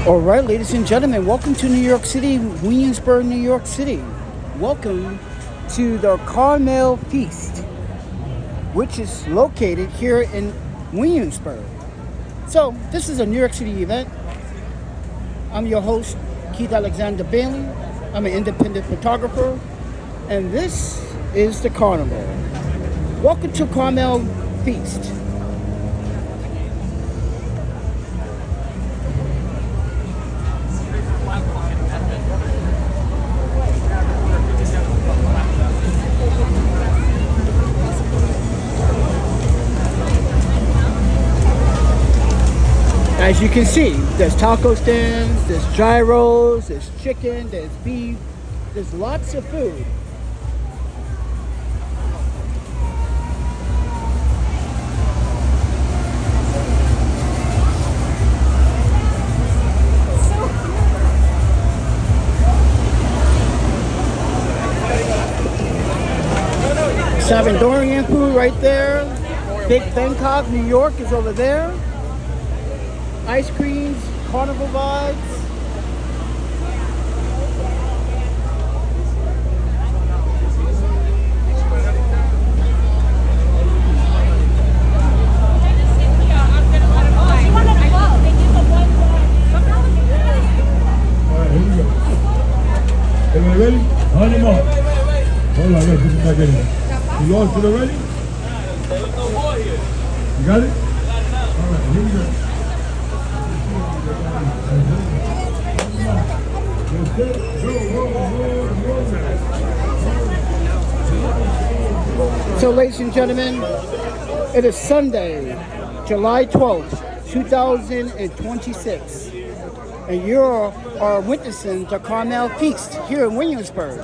All right, ladies and gentlemen, welcome to New York City, Williamsburg, New York City. Welcome to the Carmel Feast, which is located here in Williamsburg. So, this is a New York City event. I'm your host, Keith Alexander Bailey. I'm an independent photographer, and this is the carnival. Welcome to Carmel Feast. As you can see, there's taco stands, there's gyros, there's chicken, there's beef, there's lots of food. Salvadorian food right there. Big Bangkok, New York is over there. Ice creams, carnival vibes. Alright, here we go. Everybody ready? Honey more. Hold on, let's get this back in here. You lost it already? You got it? Alright, here we go. So, ladies and gentlemen, it is Sunday, July 12th, 2026, and you are witnessing the Carmel Feast here in Williamsburg.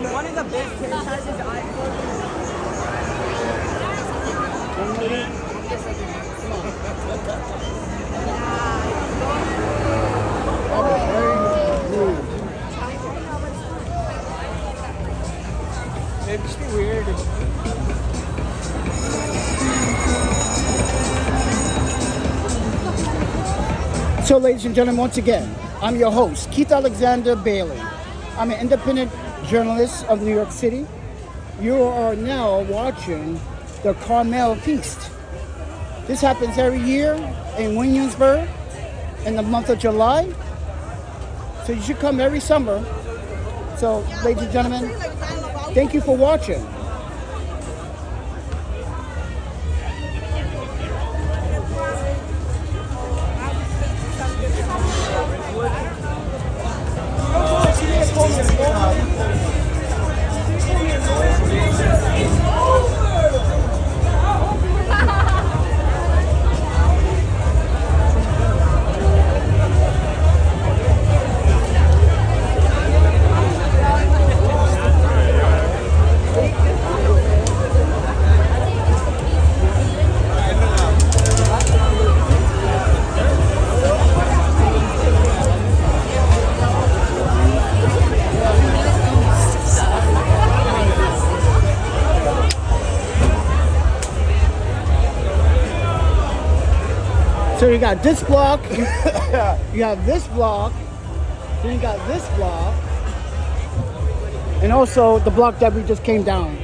One of the best franchises It just be weird. So, ladies and gentlemen, once again, I'm your host, Keith Alexander Bailey. I'm an independent journalist of New York City. You are now watching the Carmel Feast. This happens every year in Williamsburg in the month of July. So you should come every summer. So, ladies and gentlemen, thank you for watching. So you got this block, you have this block, then you got this block, and also the block that we just came down.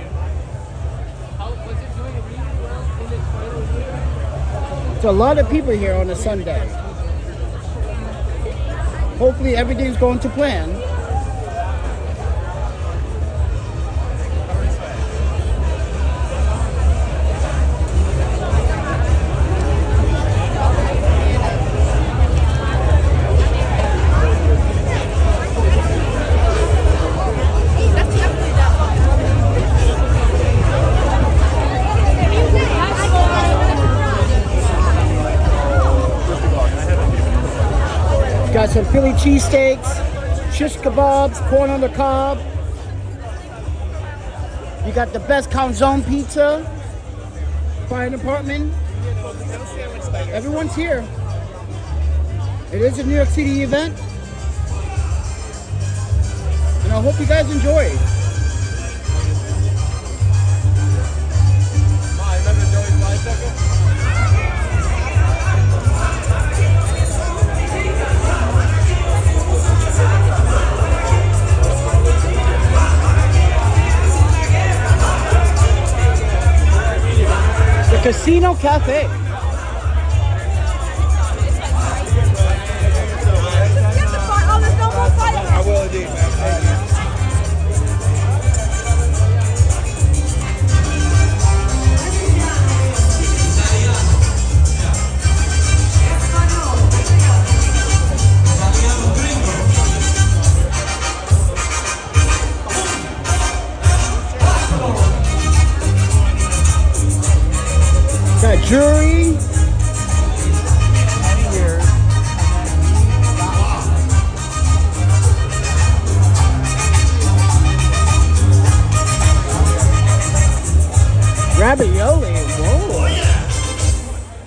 There's a lot of people here on a Sunday. Hopefully everything's going to plan. Philly cheesesteaks, shish kebabs, corn on the cob. You got the best calzone pizza. Fire department. Everyone's here. It is a New York City event. And I hope you guys enjoy. The Casino Cafe. I will indeed, man. Thank you. Got jewelry. Ravioli. Whoa. Oh yeah.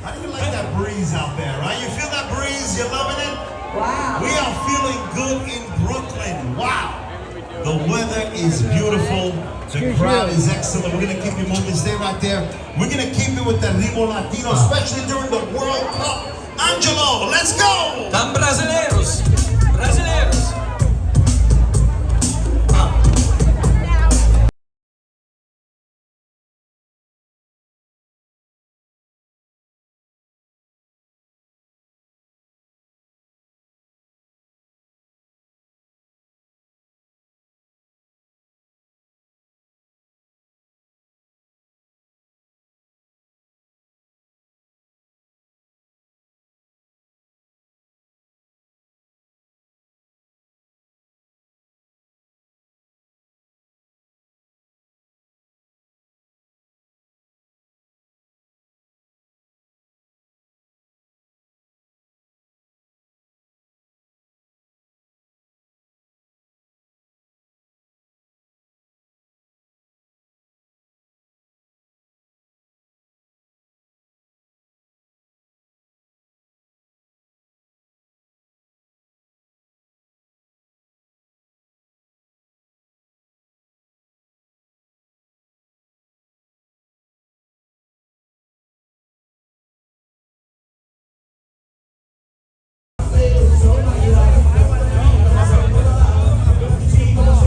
How do you like that breeze out there, right? You feel that breeze? You're loving it? Wow. We are feeling good in Brooklyn. Wow. The weather is beautiful. The crowd is excellent. We're going to keep you moving. Stay right there. We're going to keep it with the Ritmo Latino, especially during the World Cup. Angelo, let's go! Tan brasileiros!